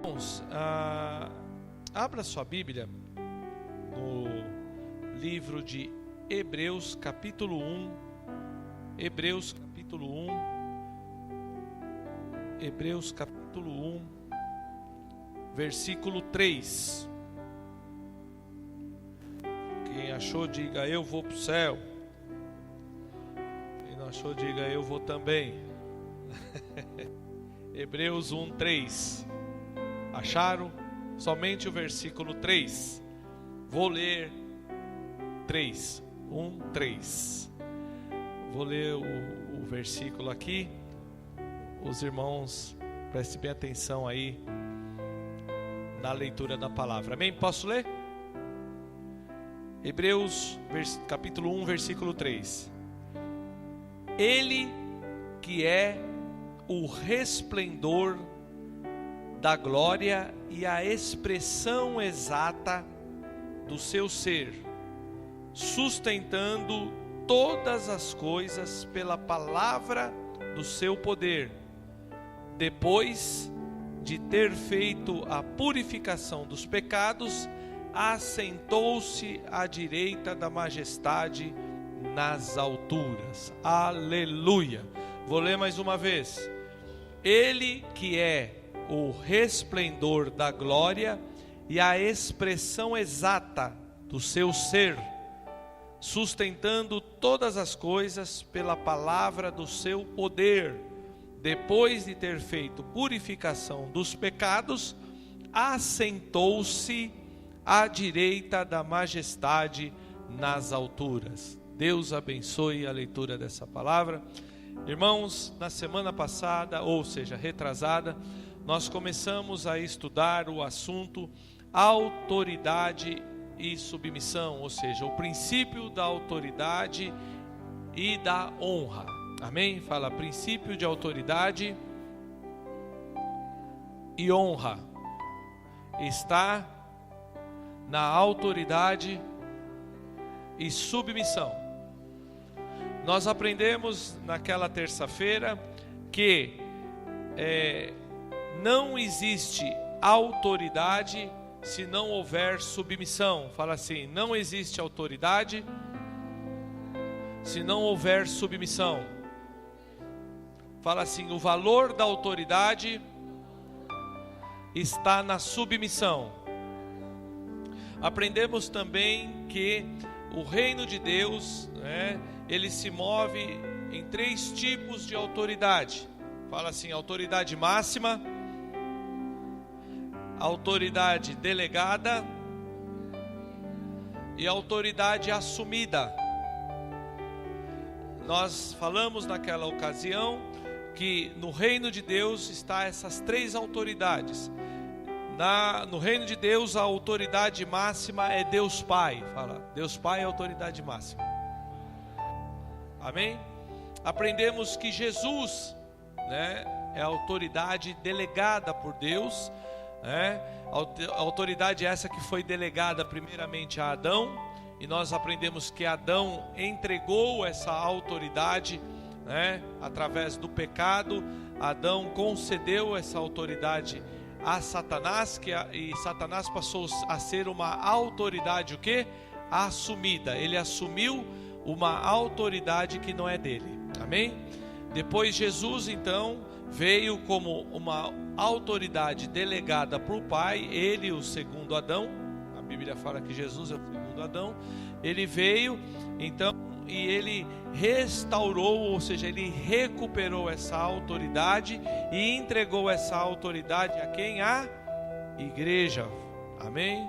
Irmãos, abra sua Bíblia no livro de Hebreus capítulo 1. Hebreus capítulo 1. Hebreus capítulo 1, versículo 3. Quem achou, diga: eu vou para o céu. Quem não achou, diga: eu vou também. Hebreus 1, 3. Acharam? Somente o versículo 3. Vou ler 3. 1, 3. Vou ler o versículo aqui. Os irmãos, prestem bem atenção aí na leitura da palavra. Amém? Posso ler? Hebreus capítulo 1, versículo 3. Ele que é o resplendor da glória e a expressão exata do seu ser, sustentando todas as coisas pela palavra do seu poder, depois de ter feito a purificação dos pecados, assentou-se à direita da majestade nas alturas. Aleluia! Vou ler mais uma vez. Ele que é o resplendor da glória e a expressão exata do seu ser, sustentando todas as coisas pela palavra do seu poder, depois de ter feito purificação dos pecados, assentou-se à direita da majestade nas alturas. Deus abençoe a leitura dessa palavra. Irmãos, na semana passada, ou seja, retrasada, nós começamos a estudar o assunto autoridade e submissão, ou seja, o princípio da autoridade e da honra. Amém? Fala, princípio de autoridade e honra está na autoridade e submissão. Nós aprendemos naquela terça-feira que não existe autoridade se não houver submissão. Fala assim: não existe autoridade se não houver submissão. Fala assim: o valor da autoridade está na submissão. Aprendemos também que o reino de Deus, ele se move em 3 tipos de autoridade. Fala assim: autoridade máxima, autoridade delegada e autoridade assumida. Nós falamos naquela ocasião que no reino de Deus está essas 3 autoridades. No reino de Deus a autoridade máxima é Deus Pai. Fala, Deus Pai é a autoridade máxima. Amém? Aprendemos que Jesus, é a autoridade delegada por Deus. A autoridade essa que foi delegada primeiramente a Adão, e nós aprendemos que Adão entregou essa autoridade, através do pecado. Adão concedeu essa autoridade a Satanás, e Satanás passou a ser uma autoridade, o quê? Assumida. Ele assumiu uma autoridade que não é dele. Amém? Depois Jesus então veio como uma autoridade delegada por Pai, ele o segundo Adão. A Bíblia fala que Jesus é o segundo Adão. Ele veio então e ele restaurou, ou seja, ele recuperou essa autoridade e entregou essa autoridade a quem? A igreja. Amém?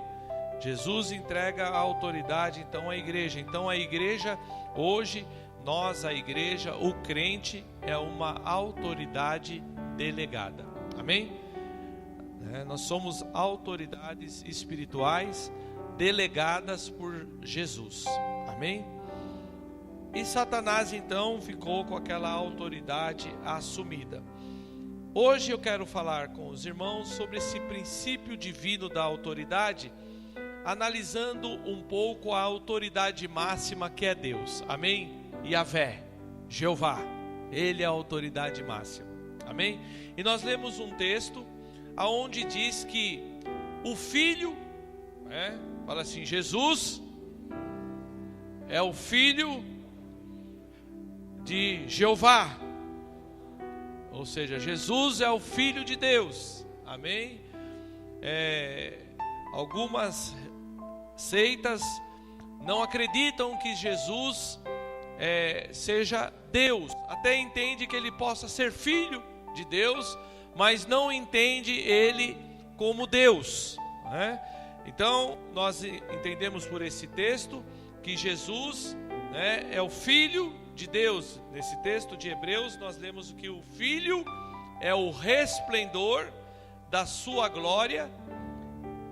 Jesus entrega a autoridade então à igreja. Então a igreja hoje, nós, a igreja, o crente é uma autoridade delegada. Amém? Nós somos autoridades espirituais delegadas por Jesus. Amém? E Satanás então ficou com aquela autoridade assumida. Hoje eu quero falar com os irmãos sobre esse princípio divino da autoridade, analisando um pouco a autoridade máxima que é Deus. Amém? Yahvé, Jeová, Ele é a autoridade máxima. Amém? E nós lemos um texto aonde diz que o Filho, fala assim, Jesus é o Filho de Jeová, ou seja, Jesus é o Filho de Deus, amém? Algumas seitas não acreditam que Jesus seja Deus, até entende que ele possa ser filho de Deus, mas não entende ele como Deus, né? Então nós entendemos por esse texto que Jesus, é o Filho de Deus. Nesse texto de Hebreus nós lemos que o Filho é o resplendor da sua glória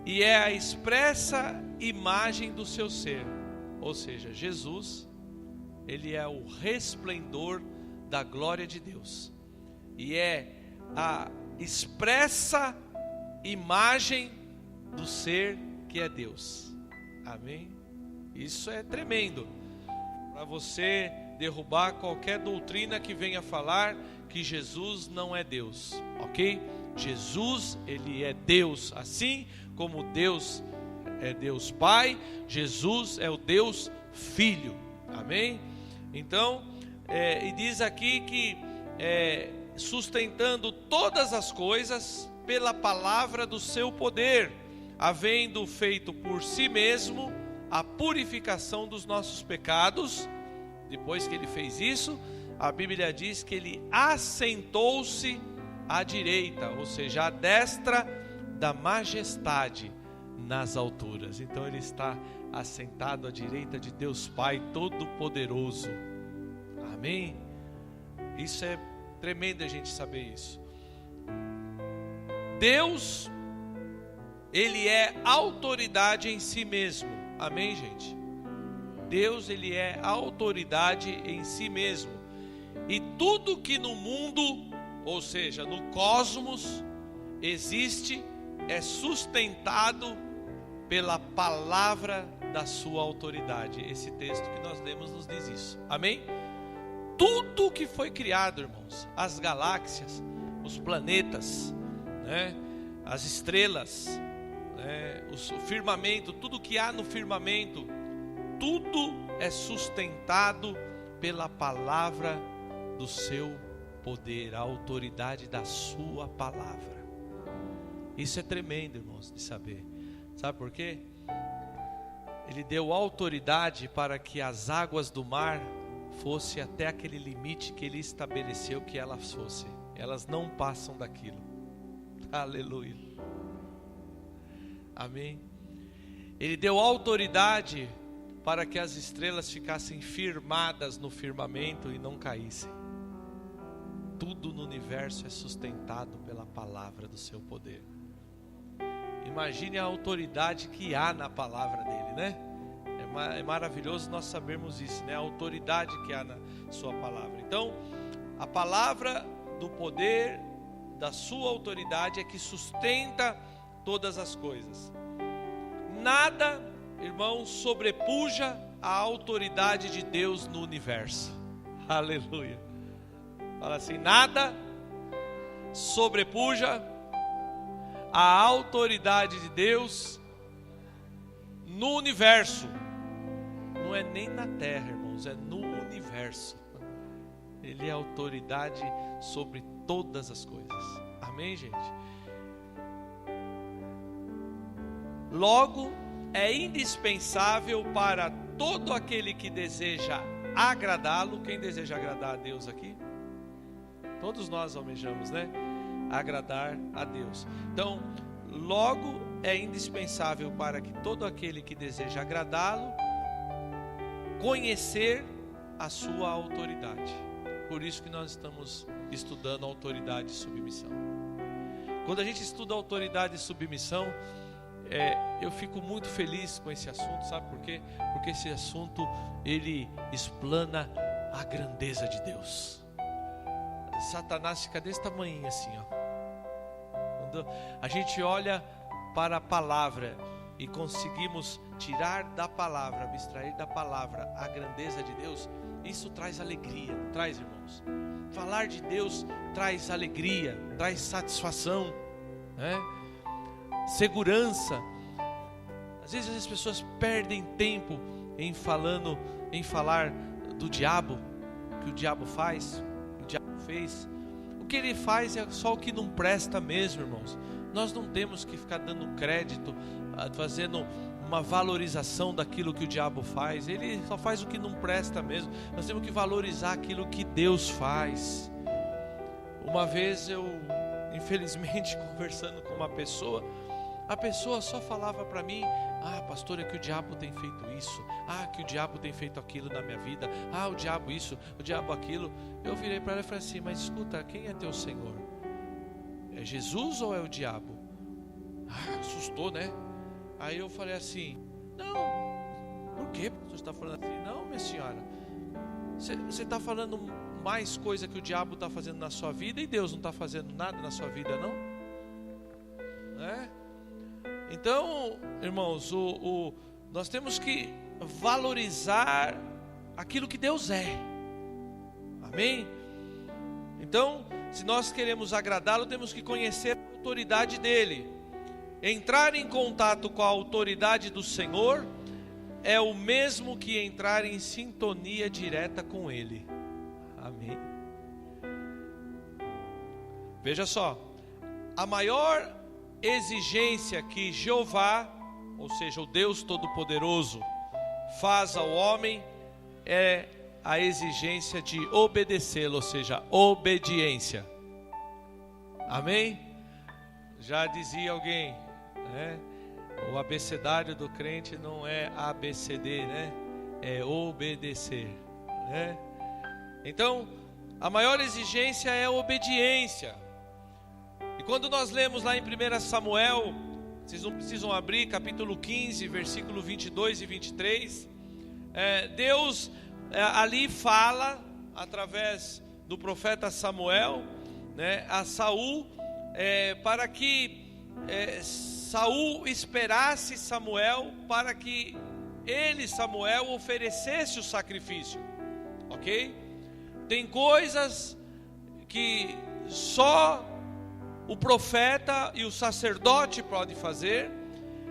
e é a expressa imagem do seu ser, ou seja, Jesus, ele é o resplendor da glória de Deus e é a expressa imagem do ser que é Deus, amém? Isso é tremendo, para você derrubar qualquer doutrina que venha falar que Jesus não é Deus, ok? Jesus, ele é Deus, assim como Deus é Deus Pai, Jesus é o Deus Filho, amém? Então, e diz aqui que sustentando todas as coisas pela palavra do seu poder, havendo feito por si mesmo a purificação dos nossos pecados. Depois que ele fez isso, a Bíblia diz que ele assentou-se à direita, ou seja, à destra da majestade nas alturas. Então ele está assentado à direita de Deus Pai Todo-Poderoso, amém? Isso é tremendo a gente saber isso. Deus, ele é autoridade em si mesmo, amém, gente? Deus, ele é autoridade em si mesmo, e tudo que no mundo, ou seja, no cosmos, existe, é sustentado pela palavra da sua autoridade. Esse texto que nós lemos nos diz isso, amém? Tudo que foi criado, irmãos, as galáxias, os planetas, as estrelas, o firmamento, tudo que há no firmamento, tudo é sustentado pela palavra do seu poder, a autoridade da sua palavra. Isso é tremendo, irmãos, de saber. Sabe por quê? Ele deu autoridade para que as águas do mar fossem até aquele limite que ele estabeleceu que elas fossem. Elas não passam daquilo. Aleluia. Amém. Ele deu autoridade para que as estrelas ficassem firmadas no firmamento e não caíssem. Tudo no universo é sustentado pela palavra do seu poder. Imagine a autoridade que há na palavra dele, né? É maravilhoso nós sabermos isso, né? A autoridade que há na sua palavra. Então, a palavra do poder, da sua autoridade é que sustenta todas as coisas. Nada, irmão, sobrepuja a autoridade de Deus no universo. Aleluia. Fala assim, nada sobrepuja a autoridade de Deus no universo. Não é nem na terra, irmãos, é no universo. Ele é autoridade sobre todas as coisas. Amém, gente? Logo, é indispensável para todo aquele que deseja agradá-lo. Quem deseja agradar a Deus aqui? Todos nós almejamos, né? Agradar a Deus. Então, logo é indispensável para que todo aquele que deseja agradá-lo conhecer a sua autoridade. Por isso que nós estamos estudando autoridade e submissão. Quando a gente estuda autoridade e submissão, eu fico muito feliz com esse assunto, sabe por quê? Porque esse assunto, ele explana a grandeza de Deus. Satanás fica desse tamanho assim, ó. Quando a gente olha para a palavra e conseguimos tirar da palavra, abstrair da palavra a grandeza de Deus, isso traz alegria, traz, irmãos. Falar de Deus traz alegria, traz satisfação, né? Segurança. Às vezes as pessoas perdem tempo em falar do diabo, que o diabo faz, que o diabo fez. O que ele faz é só o que não presta mesmo, irmãos. Nós não temos que ficar dando crédito, fazendo uma valorização daquilo que o diabo faz. Ele só faz o que não presta mesmo. Nós temos que valorizar aquilo que Deus faz. Uma vez eu, infelizmente, conversando com uma pessoa, a pessoa só falava para mim: ah, pastor, é que o diabo tem feito isso, ah, que o diabo tem feito aquilo na minha vida, ah, o diabo isso, o diabo aquilo. Eu virei para ela e falei assim: mas escuta, quem é teu Senhor? É Jesus ou é o diabo? Ah, assustou, né? Aí eu falei assim: não, por que você está falando assim? Não, minha senhora, você está falando mais coisa que o diabo está fazendo na sua vida, e Deus não está fazendo nada na sua vida, não? Né? Então, irmãos, nós temos que valorizar aquilo que Deus é. Amém? Então, se nós queremos agradá-lo, temos que conhecer a autoridade dele. Entrar em contato com a autoridade do Senhor é o mesmo que entrar em sintonia direta com ele. Amém? Veja só, a maior exigência que Jeová, ou seja, o Deus Todo-Poderoso, faz ao homem é a exigência de obedecê-lo, ou seja, obediência. Amém? Já dizia alguém, né? O abecedário do crente não é ABCD, né? É obedecer, né? Então, a maior exigência é a obediência. E quando nós lemos lá em 1 Samuel, vocês não precisam abrir, capítulo 15, versículo 22 e 23, Deus ali fala, através do profeta Samuel, né, a Saul, para que Saul esperasse Samuel, para que ele, Samuel, oferecesse o sacrifício, ok? Tem coisas que só o profeta e o sacerdote podem fazer,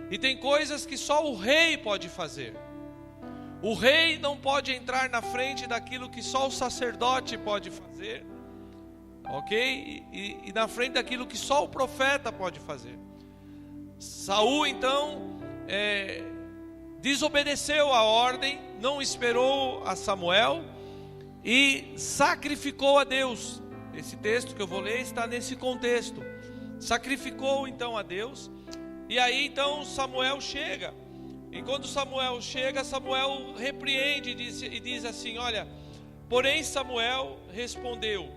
e tem coisas que só o rei pode fazer. O rei não pode entrar na frente daquilo que só o sacerdote pode fazer, ok? E na frente daquilo que só o profeta pode fazer. Saul então desobedeceu a ordem, não esperou a Samuel e sacrificou a Deus. Esse texto que eu vou ler está nesse contexto. Sacrificou então a Deus. E aí então Samuel chega. E quando Samuel chega, Samuel repreende e diz assim: olha, porém Samuel respondeu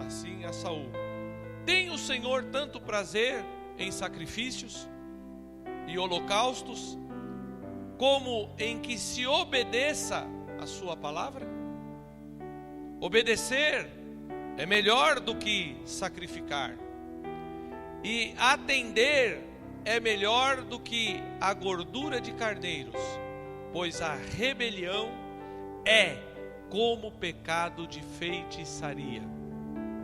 assim a Saul: tem o Senhor tanto prazer em sacrifícios e holocaustos, como em que se obedeça a sua palavra? Obedecer é melhor do que sacrificar, e atender é melhor do que a gordura de carneiros, pois a rebelião é como pecado de feitiçaria.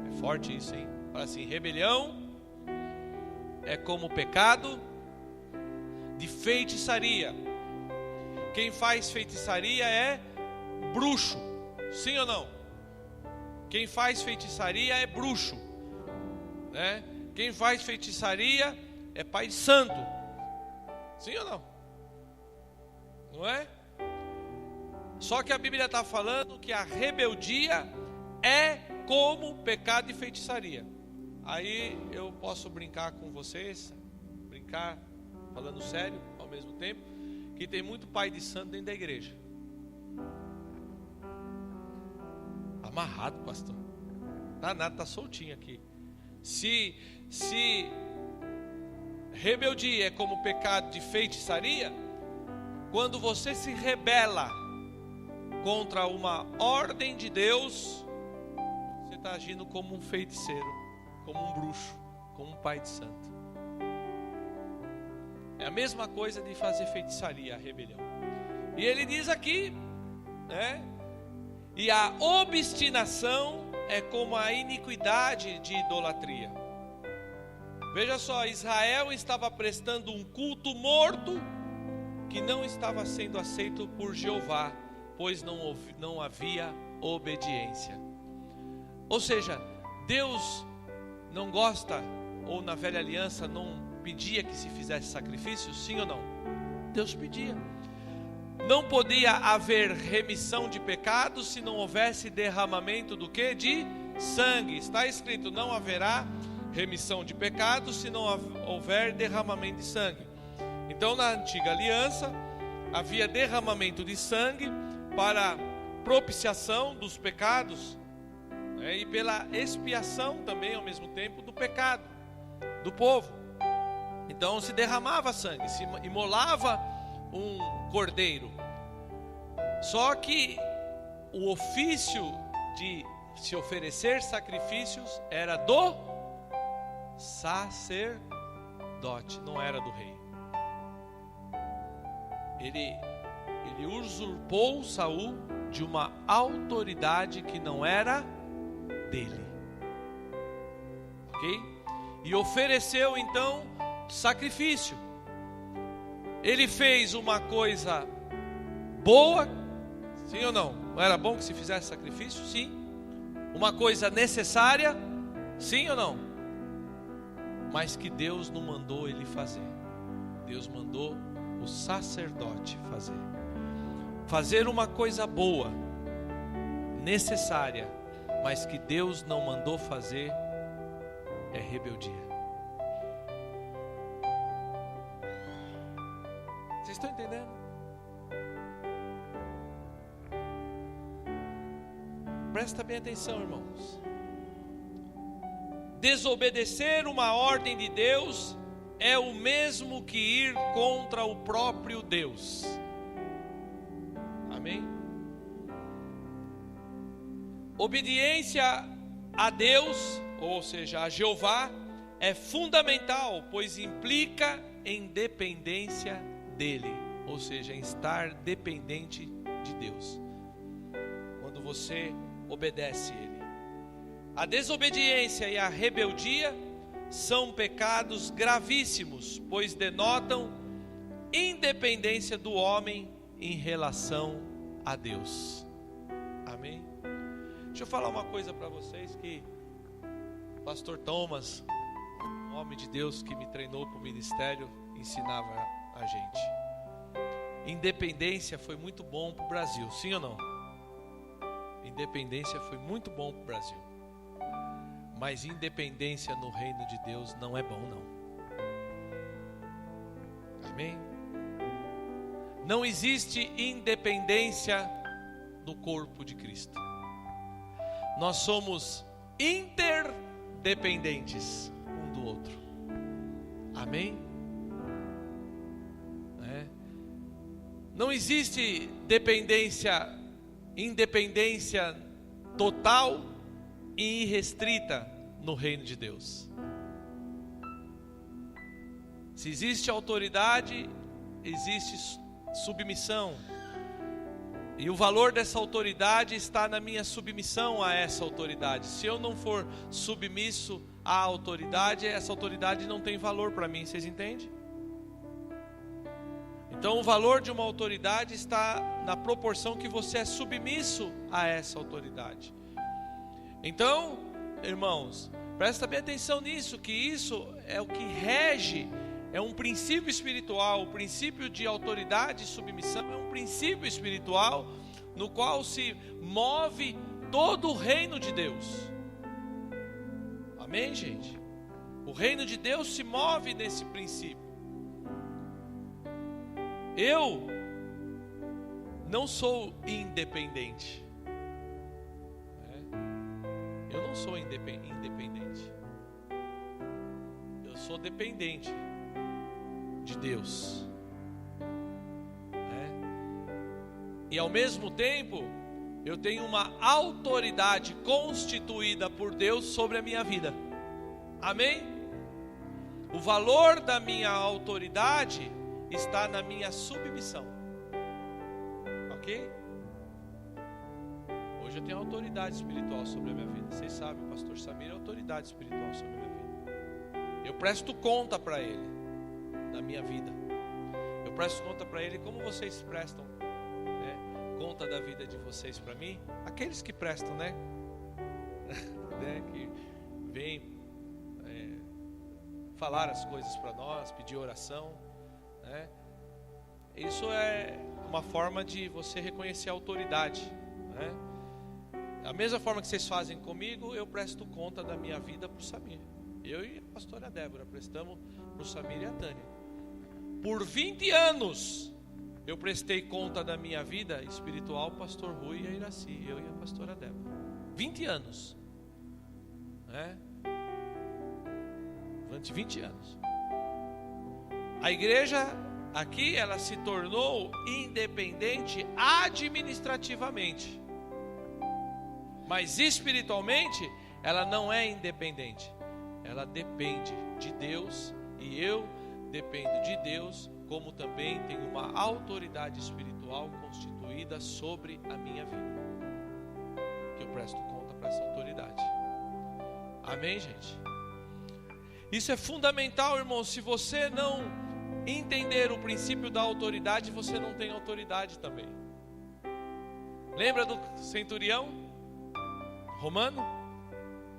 É forte isso, hein? Fala assim: rebelião é como pecado de feitiçaria. Quem faz feitiçaria é bruxo, sim ou não? Quem faz feitiçaria é bruxo, né? Quem faz feitiçaria é pai de santo, sim ou não? Não é? Só que a Bíblia está falando que a rebeldia é como pecado de feitiçaria. Aí eu posso brincar com vocês, brincar falando sério ao mesmo tempo, que tem muito pai de santo dentro da igreja. Amarrado, pastor. Tá nada, tá soltinho aqui. Se rebeldia é como pecado de feitiçaria, quando você se rebela contra uma ordem de Deus, você está agindo como um feiticeiro, como um bruxo, como um pai de santo. É a mesma coisa de fazer feitiçaria, a rebelião. E ele diz aqui, né? E a obstinação é como a iniquidade de idolatria. Veja só, Israel estava prestando um culto morto que não estava sendo aceito por Jeová, pois não havia obediência. Ou seja, Deus não gosta, ou na velha aliança não pedia que se fizesse sacrifício, sim ou não? Deus pedia. Não podia haver remissão de pecados se não houvesse derramamento do quê? De sangue. Está escrito, não haverá remissão de pecados se não houver derramamento de sangue. Então, na antiga aliança, havia derramamento de sangue para propiciação dos pecados, né, e pela expiação também, ao mesmo tempo, do pecado do povo. Então, se derramava sangue, se imolava um cordeiro. Só que o ofício de se oferecer sacrifícios era do sacerdote, não era do rei. Ele usurpou Saul de uma autoridade que não era dele. Ok? E ofereceu então sacrifício. Ele fez uma coisa boa, sim ou não? Não era bom que se fizesse sacrifício? Sim. Uma coisa necessária, sim ou não? Mas que Deus não mandou ele fazer. Deus mandou o sacerdote fazer uma coisa boa, necessária, mas que Deus não mandou fazer, é rebeldia. Vocês estão entendendo? Presta bem atenção, irmãos. Desobedecer uma ordem de Deus é o mesmo que ir contra o próprio Deus. Amém? Obediência a Deus, ou seja, a Jeová, é fundamental, pois implica em dependência dele, ou seja, em estar dependente de Deus. Quando você obedece a ele. A desobediência e a rebeldia são pecados gravíssimos, pois denotam independência do homem em relação a Deus. Amém? Deixa eu falar uma coisa para vocês que o pastor Thomas, um homem de Deus que me treinou para o ministério, ensinava a gente. Independência foi muito bom para o Brasil, sim ou não? Independência foi muito bom para o Brasil. Mas independência no reino de Deus não é bom, não. Amém? Não existe independência no corpo de Cristo. Nós somos interdependentes um do outro. Amém? Não existe independência total e irrestrita no reino de Deus. Se existe autoridade, existe submissão. E o valor dessa autoridade está na minha submissão a essa autoridade. Se eu não for submisso à autoridade, essa autoridade não tem valor para mim, vocês entendem? Então o valor de uma autoridade está na proporção que você é submisso a essa autoridade. Então, irmãos, presta bem atenção nisso, que isso é o que rege, é um princípio espiritual. O princípio de autoridade e submissão é um princípio espiritual no qual se move todo o reino de Deus. Amém, gente? O reino de Deus se move nesse princípio. Eu não sou independente. Eu não sou independente. Eu sou dependente de Deus. E ao mesmo tempo, eu tenho uma autoridade constituída por Deus sobre a minha vida. Amém? O valor da minha autoridade está na minha submissão. Ok? Hoje eu tenho autoridade espiritual sobre a minha vida. Vocês sabem, o pastor Samir é autoridade espiritual sobre a minha vida. Eu presto conta para Ele da minha vida. Eu presto conta para Ele como vocês prestam, né, conta da vida de vocês para mim. Aqueles que prestam, né? Que vêm falar as coisas para nós, pedir oração, né? Isso é uma forma de você reconhecer a autoridade, né? Da mesma forma que vocês fazem comigo, eu presto conta da minha vida para o Samir. Eu e a pastora Débora prestamos para o Samir e a Tânia. Por 20 anos eu prestei conta da minha vida espiritual, pastor Rui e a Iraci, eu e a pastora Débora. 20 anos, né? Durante 20 anos. A igreja aqui, ela se tornou independente administrativamente, mas espiritualmente ela não é independente. Ela depende de Deus, e eu dependo de Deus, como também tenho uma autoridade espiritual constituída sobre a minha vida, que eu presto conta para essa autoridade. Amém, gente? Isso é fundamental, irmão. Se você não entender o princípio da autoridade, você não tem autoridade também. Lembra do centurião romano?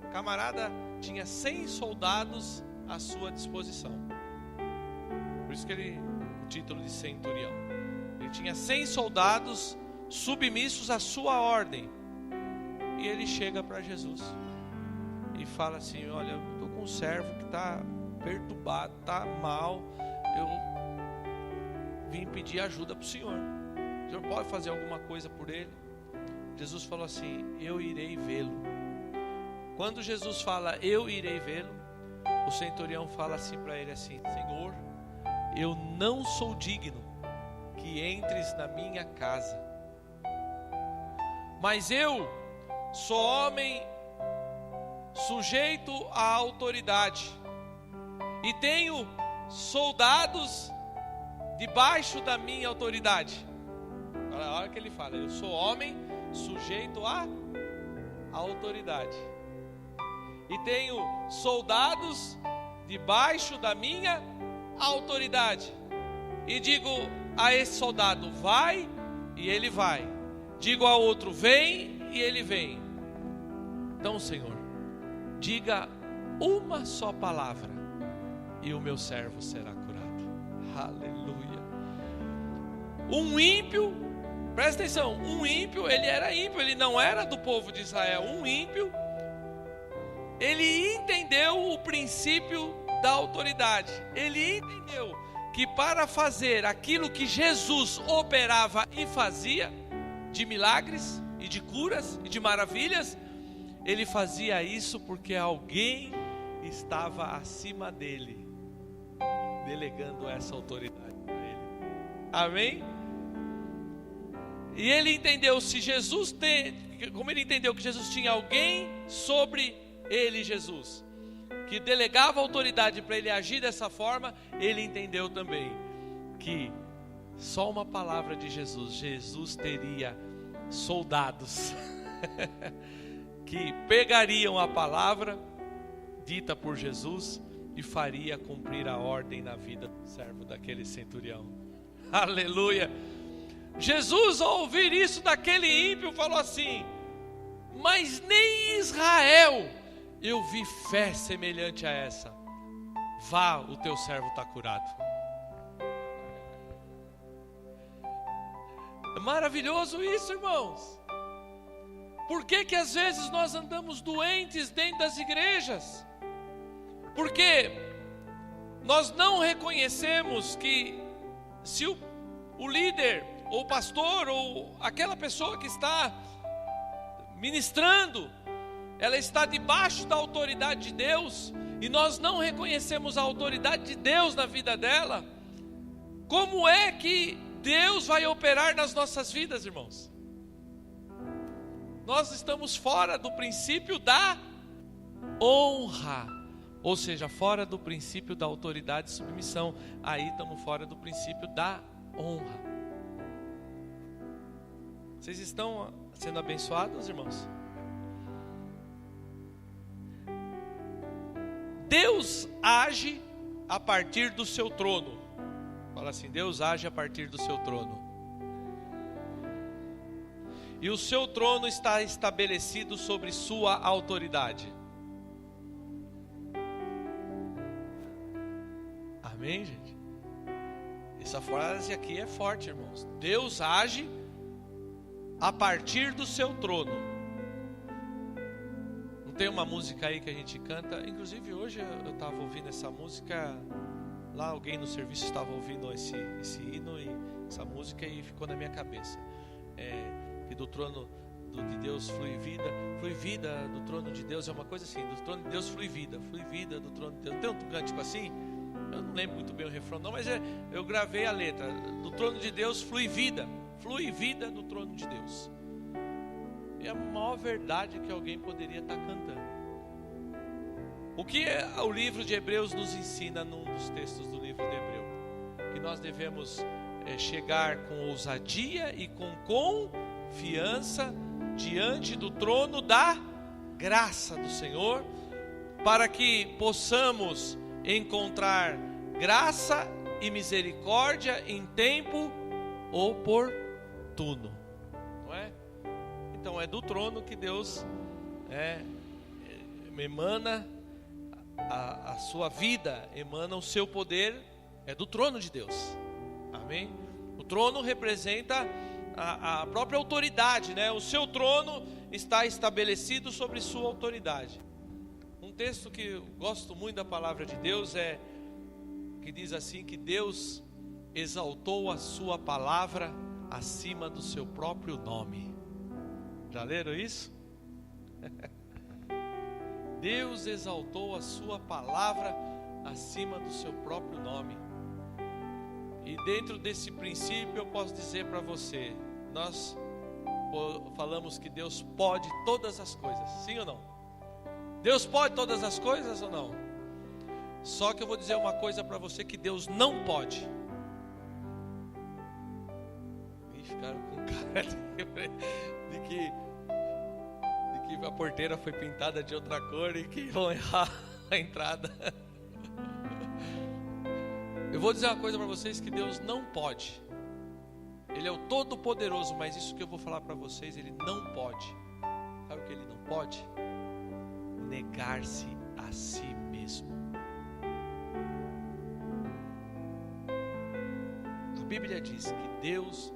O camarada tinha 100 soldados à sua disposição. Por isso que o título de centurião. Ele tinha 100 soldados submissos à sua ordem. E ele chega para Jesus e fala assim: olha, eu estou com um servo que está perturbado, está mal. Eu vim pedir ajuda para o Senhor. O Senhor pode fazer alguma coisa por ele? Jesus falou assim: eu irei vê-lo. Quando Jesus fala eu irei vê-lo, o centurião fala assim para ele assim: Senhor, eu não sou digno que entres na minha casa, mas eu sou homem sujeito à autoridade e tenho soldados debaixo da minha autoridade. Olha a hora que ele fala: eu sou homem sujeito à autoridade e tenho soldados debaixo da minha autoridade. E digo a esse soldado: vai, e ele vai. Digo ao outro: vem, e ele vem. Então, Senhor, diga uma só palavra e o meu servo será curado. Aleluia. Um ímpio, presta atenção, um ímpio, ele era ímpio, ele não era do povo de Israel. Um ímpio, ele entendeu o princípio da autoridade. Ele entendeu que para fazer aquilo que Jesus operava e fazia, de milagres e de curas e de maravilhas, ele fazia isso porque alguém estava acima dele, delegando essa autoridade para ele. Amém? E ele entendeu, como ele entendeu que Jesus tinha alguém sobre ele, Jesus, que delegava autoridade para ele agir dessa forma, ele entendeu também que só uma palavra de Jesus teria soldados que pegariam a palavra dita por Jesus e faria cumprir a ordem na vida do servo daquele centurião. Aleluia! Jesus, ao ouvir isso daquele ímpio, falou assim: mas nem em Israel eu vi fé semelhante a essa. Vá, o teu servo está curado. É maravilhoso isso, irmãos. Por que que às vezes nós andamos doentes dentro das igrejas? Porque nós não reconhecemos que se o líder, ou o pastor, ou aquela pessoa que está ministrando, ela está debaixo da autoridade de Deus, e nós não reconhecemos a autoridade de Deus na vida dela. Como é que Deus vai operar nas nossas vidas, irmãos? Nós estamos fora do princípio da honra, ou seja, fora do princípio da autoridade e submissão. Aí estamos fora do princípio da honra. Vocês estão sendo abençoados, irmãos? Deus age a partir do seu trono. Fala assim: Deus age a partir do seu trono. E o seu trono está estabelecido sobre sua autoridade. Amém, gente? Essa frase aqui é forte, irmãos. Deus age a partir do seu trono. Não tem uma música aí que a gente canta? Inclusive hoje eu estava ouvindo essa música. Lá alguém no serviço estava ouvindo esse hino e essa música e ficou na minha cabeça. Que do trono de Deus flui vida do trono de Deus, é uma coisa assim, do trono de Deus flui vida do trono de Deus. Não tem um cântico assim? Eu não lembro muito bem o refrão não, mas eu gravei a letra. Do trono de Deus flui vida do trono de Deus. É a maior verdade que alguém poderia estar cantando. O que o livro de Hebreus nos ensina num dos textos do livro de Hebreu? Que nós devemos chegar com ousadia e com confiança diante do trono da graça do Senhor, para que possamos encontrar graça e misericórdia em tempo oportuno, não é? Então é do trono que Deus emana a sua vida, emana o seu poder, é do trono de Deus. Amém? O trono representa a própria autoridade, né? O seu trono está estabelecido sobre sua autoridade. Um texto que eu gosto muito da palavra de Deus que diz assim, que Deus exaltou a sua palavra acima do seu próprio nome. Já leram isso? Deus exaltou a sua palavra acima do seu próprio nome. E dentro desse princípio eu posso dizer para você, nós falamos que Deus pode todas as coisas, sim ou não? Deus pode todas as coisas ou não? Só que eu vou dizer uma coisa para você que Deus não pode. E ficaram com cara de que a porteira foi pintada de outra cor e que vão errar a entrada. Eu vou dizer uma coisa para vocês que Deus não pode. Ele é o Todo-Poderoso, mas isso que eu vou falar para vocês, Ele não pode. Sabe o que Ele não pode? Negar-se a si mesmo. A Bíblia diz que Deus,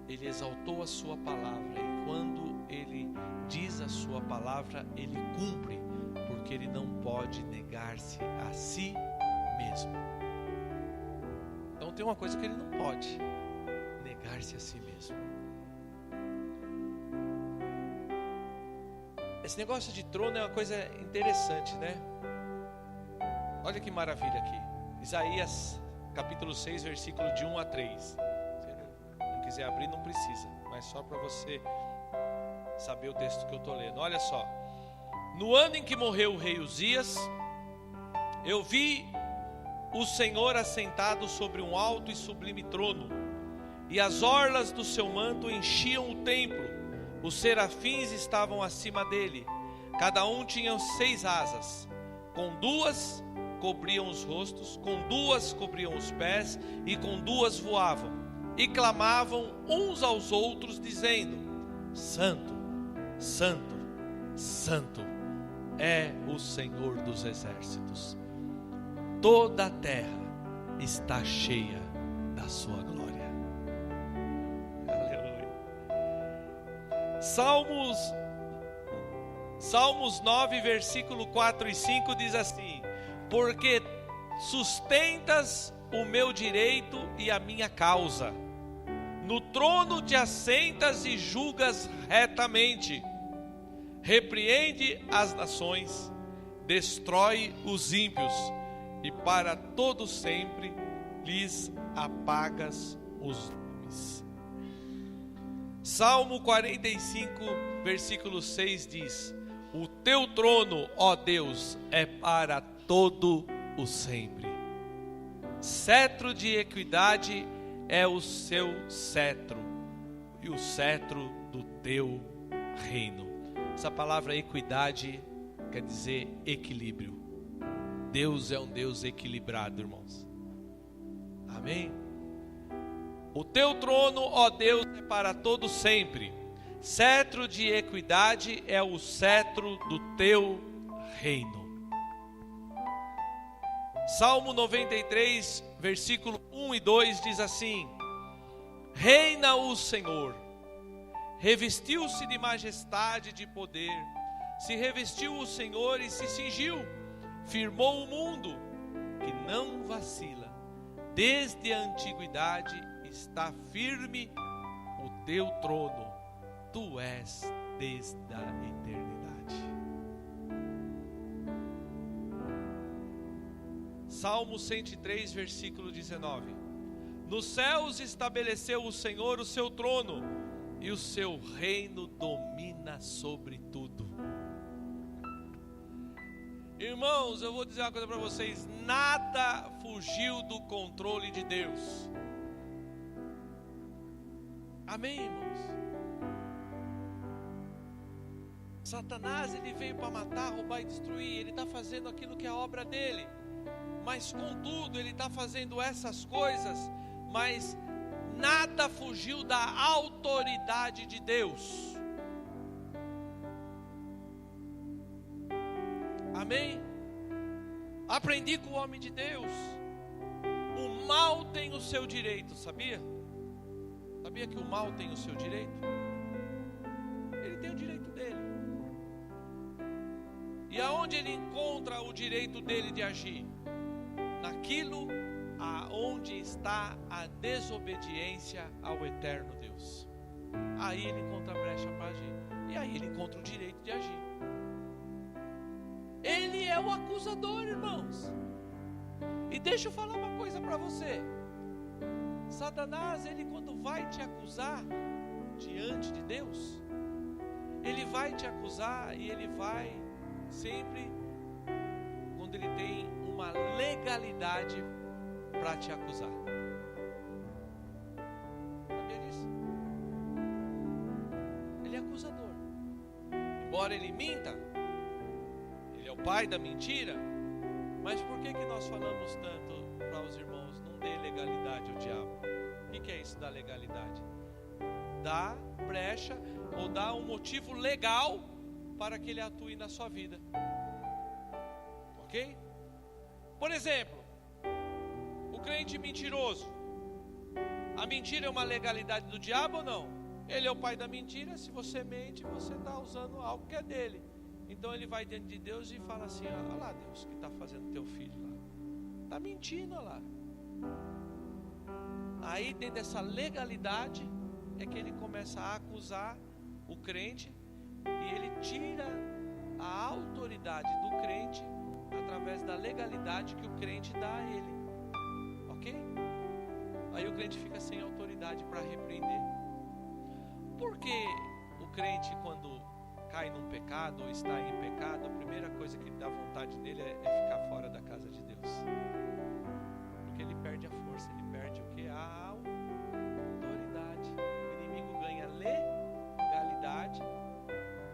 Ele exaltou a sua palavra, e quando Ele diz a sua palavra, Ele cumpre, porque Ele não pode negar-se a si mesmo. Então tem uma coisa que Ele não pode: negar-se a si mesmo. Esse negócio de trono é uma coisa interessante, né? Olha que maravilha aqui. Isaías capítulo 6, versículo de 1 a 3. Se não quiser abrir, não precisa, mas só para você saber o texto que eu estou lendo. Olha só: no ano em que morreu o rei Uzias, eu vi o Senhor assentado sobre um alto e sublime trono, e as orlas do seu manto enchiam o templo. Os serafins estavam acima dele, cada um tinha 6 asas, com 2 cobriam os rostos, com 2 cobriam os pés, e com 2 voavam, e clamavam uns aos outros, dizendo: Santo, Santo, Santo é o Senhor dos exércitos. Toda a terra está cheia da sua glória. Aleluia. Salmos 9, versículo 4 e 5 diz assim: porque sustentas o meu direito e a minha causa, no trono te assentas e julgas retamente, repreende as nações, destrói os ímpios, e para todo sempre lhes apagas os nomes. Salmo 45, versículo 6 diz: o teu trono, ó Deus, é para todo o sempre. Cetro de equidade é o seu cetro, e o cetro do teu reino. Essa palavra equidade quer dizer equilíbrio. Deus é um Deus equilibrado, irmãos. Amém? O teu trono, ó Deus, é para todo sempre. Cetro de equidade é o cetro do teu reino. Salmo 93, versículo 1 e 2 diz assim: reina o Senhor, revestiu-se de majestade e de poder, se revestiu o Senhor e se cingiu, firmou o mundo que não vacila, desde a antiguidade está firme o teu trono, tu és desde a eternidade. Salmo 103, versículo 19: nos céus estabeleceu o Senhor o seu trono, e o seu reino domina sobre tudo. Irmãos, eu vou dizer uma coisa para vocês: nada fugiu do controle de Deus. Amém, irmãos? Satanás, ele veio para matar, roubar e destruir. Ele está fazendo aquilo que é a obra dele. Mas contudo, ele está fazendo essas coisas, mas nada fugiu da autoridade de Deus. Amém? Aprendi com o homem de Deus. O mal tem o seu direito, sabia? Sabia que o mal tem o seu direito? Ele tem o direito dele. E aonde ele encontra o direito dele de agir? Naquilo aonde está a desobediência ao eterno Deus. Aí ele encontra a brecha para agir. E aí ele encontra o direito de agir. Ele é o acusador, irmãos. E deixa eu falar uma coisa para você. Satanás, ele quando vai te acusar diante de Deus, ele vai te acusar e ele vai sempre quando ele tem uma legalidade para te acusar. Sabia disso? Ele é acusador. Embora ele minta, ele é o pai da mentira. Mas por que nós falamos tanto para os irmãos: não dê legalidade ao diabo? O que é isso da legalidade? Dá brecha ou dá um motivo legal para que ele atue na sua vida. Ok? Por exemplo, o crente mentiroso. A mentira é uma legalidade do diabo ou não? Ele é o pai da mentira. Se você mente, você está usando algo que é dele. Então ele vai diante de Deus e fala assim: olha lá, Deus, o que está fazendo teu filho lá? Está mentindo, olha lá. Aí dentro dessa legalidade é que ele começa a acusar o crente. E ele tira a autoridade do crente através da legalidade que o crente dá a ele. Ok? Aí o crente fica sem autoridade para repreender. Por que o crente, quando cai num pecado ou está em pecado, a primeira coisa que dá vontade nele é ficar fora da casa de Deus? Porque ele perde a força, ele perde o que? A autoridade. O inimigo ganha legalidade,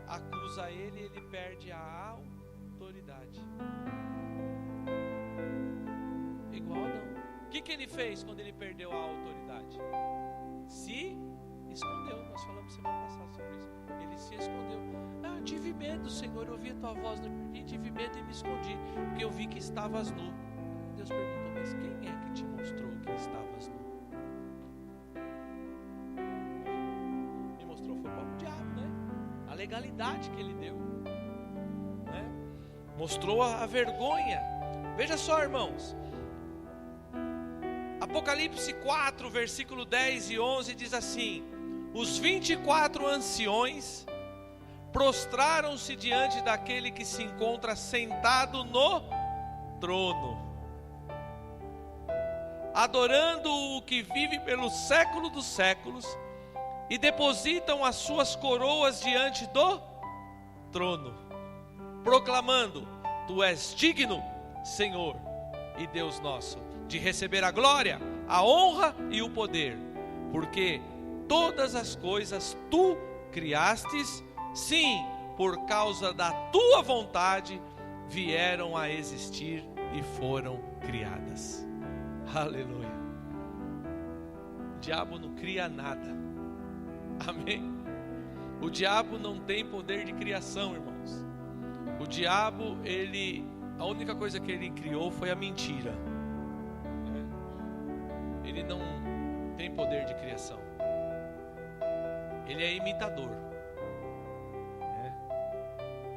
acusa ele, ele perde a autoridade. Igual Adão. O que ele fez quando ele perdeu a autoridade? Se escondeu. Nós falamos semana passada sobre isso. Ele se escondeu. Eu tive medo, Senhor, eu ouvi a tua voz no jardim, tive medo e me escondi, porque eu vi que estavas nu. Deus perguntou: mas quem é que te mostrou que estavas nu? Me mostrou foi o próprio diabo, né? A legalidade que ele deu, né? Mostrou a vergonha. Veja só, irmãos, Apocalipse 4, versículo 10 e 11 diz assim: os 24 anciões prostraram-se diante daquele que se encontra sentado no trono, adorando o que vive pelo século dos séculos, e depositam as suas coroas diante do trono, proclamando: tu és digno, Senhor e Deus nosso, de receber a glória, a honra e o poder, porque todas as coisas tu criastes, sim, por causa da tua vontade vieram a existir e foram criadas. Aleluia. O diabo não cria nada. Amém? O diabo não tem poder de criação, irmãos. O diabo, a única coisa que ele criou foi a mentira. Ele não tem poder de criação. Ele é imitador.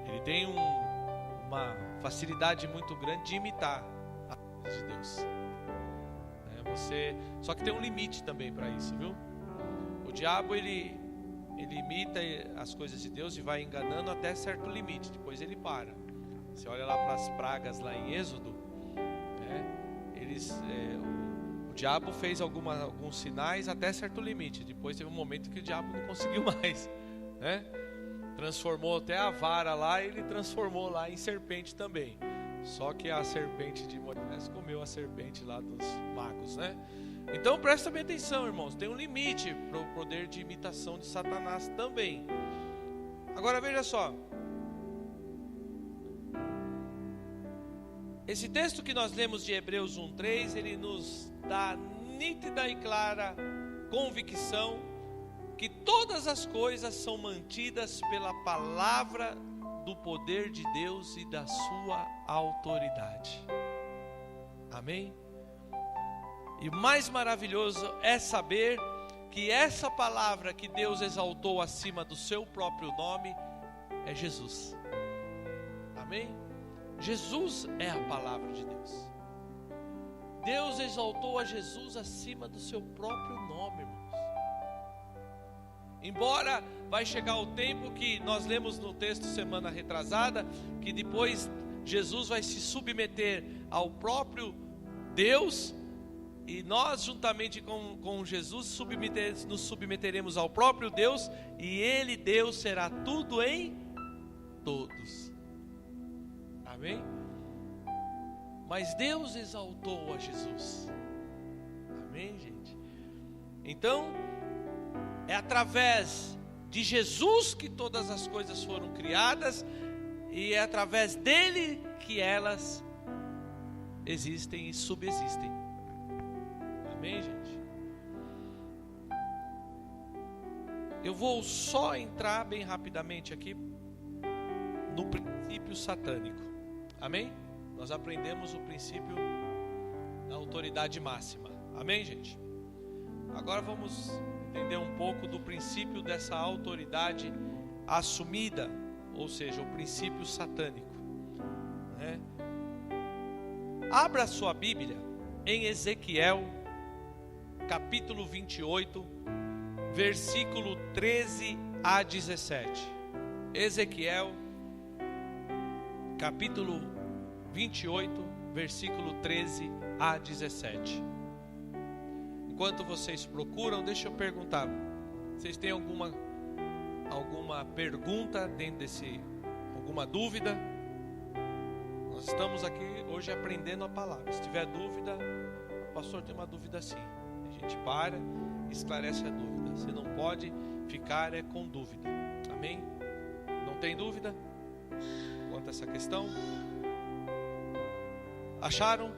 Ele tem uma facilidade muito grande de imitar a coisa de Deus. Só que tem um limite também para isso, viu? O diabo, ele imita as coisas de Deus e vai enganando até certo limite. Depois ele para. Você olha lá para as pragas lá em Êxodo, o diabo fez alguns sinais até certo limite. Depois teve um momento que o diabo não conseguiu mais, transformou até a vara lá, ele transformou lá em serpente também. Só que a serpente de Moisés comeu a serpente lá dos magos, Então presta bem atenção, irmãos, tem um limite para o poder de imitação de Satanás também. Agora veja só, esse texto que nós lemos de Hebreus 1:3, ele nos dá nítida e clara convicção que todas as coisas são mantidas pela palavra do poder de Deus e da sua autoridade. Amém? E o mais maravilhoso é saber que essa palavra que Deus exaltou acima do seu próprio nome é Jesus. Amém? Jesus é a palavra de Deus. Deus exaltou a Jesus acima do seu próprio nome, irmãos. Embora vai chegar o tempo que nós lemos no texto semana retrasada, que depois Jesus vai se submeter ao próprio Deus, e nós juntamente com Jesus nos submeteremos ao próprio Deus, e Ele, Deus, será tudo em todos. Amém? Mas Deus exaltou a Jesus. Amém, gente? Então, é através de Jesus que todas as coisas foram criadas, e é através dele que elas existem e subsistem. Amém, gente? Eu vou só entrar bem rapidamente aqui no princípio satânico. Amém? Nós aprendemos o princípio da autoridade máxima. Amém, gente? Agora vamos entender um pouco do princípio dessa autoridade assumida, ou seja, o princípio satânico. Abra a sua Bíblia em Ezequiel, capítulo 28, versículo 13 a 17. Ezequiel, capítulo 28, versículo 13 a 17. Enquanto vocês procuram, deixa eu perguntar: vocês têm alguma pergunta dentro alguma dúvida? Nós estamos aqui hoje aprendendo a palavra. Se tiver dúvida, pastor, tem uma dúvida sim. A gente para e esclarece a dúvida. Você não pode ficar com dúvida. Amém? Não tem dúvida quanto a essa questão? Acharam?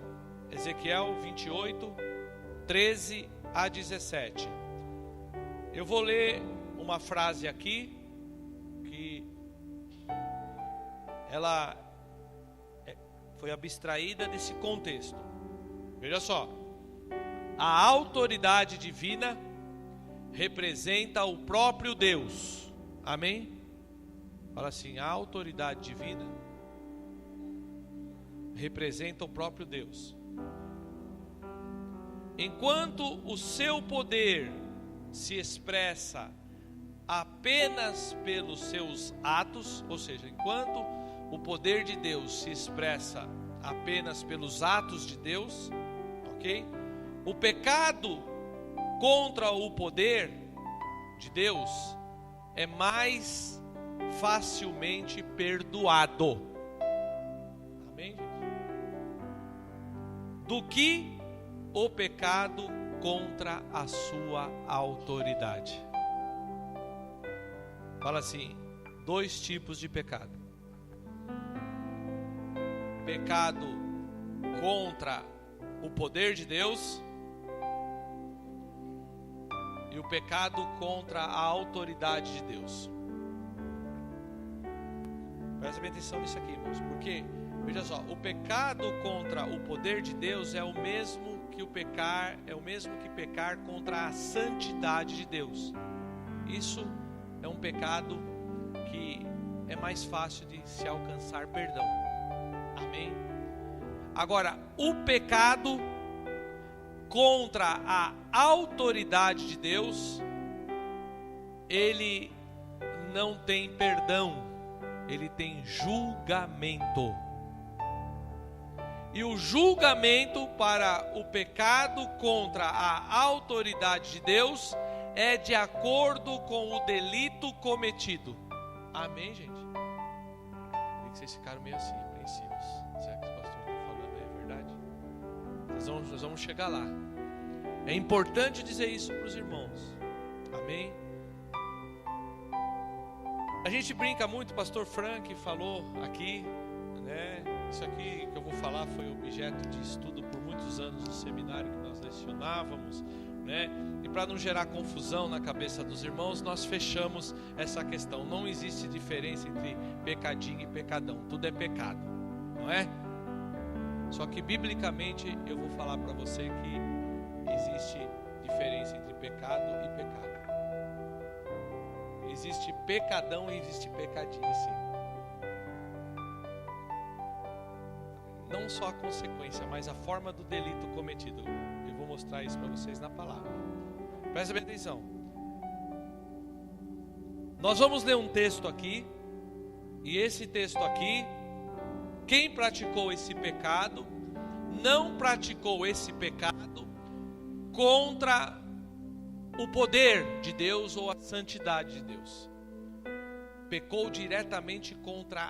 Ezequiel 28, 13 a 17. Eu vou ler uma frase aqui que ela foi abstraída desse contexto. Veja só: a autoridade divina representa o próprio Deus. Amém? Fala assim: a autoridade divina representa o próprio Deus. Enquanto o seu poder se expressa apenas pelos seus atos, ou seja, enquanto o poder de Deus se expressa apenas pelos atos de Deus, ok? O pecado contra o poder de Deus é mais facilmente perdoado. Amém, gente? Do que o pecado contra a sua autoridade. Fala assim: dois tipos de pecado: pecado contra o poder de Deus e o pecado contra a autoridade de Deus. Presta bem atenção nisso aqui, irmãos, porque, veja só, o pecado contra o poder de Deus é o mesmo que pecar contra a santidade de Deus. Isso é um pecado que é mais fácil de se alcançar perdão. Amém? Agora, o pecado contra a autoridade de Deus, ele não tem perdão, ele tem julgamento. E o julgamento para o pecado contra a autoridade de Deus é de acordo com o delito cometido. Amém, gente? Vi que vocês ficaram meio assim, apreensivos. Será que o pastor está falando é verdade? Nós vamos chegar lá. É importante dizer isso para os irmãos. Amém? A gente brinca muito, o pastor Frank falou aqui, né? Isso aqui que eu vou falar foi objeto de estudo por muitos anos no seminário que nós lecionávamos, né? E para não gerar confusão na cabeça dos irmãos, nós fechamos essa questão. Não existe diferença entre pecadinho e pecadão, tudo é pecado, não é? Só que biblicamente eu vou falar para você que existe diferença entre pecado e pecado. Existe pecadão e existe pecadinho, sim. Não só a consequência, mas a forma do delito cometido. Eu vou mostrar isso para vocês na palavra. Presta bem atenção. Nós vamos ler um texto aqui. E esse texto aqui, quem praticou esse pecado, não praticou esse pecado contra o poder de Deus ou a santidade de Deus. Pecou diretamente contra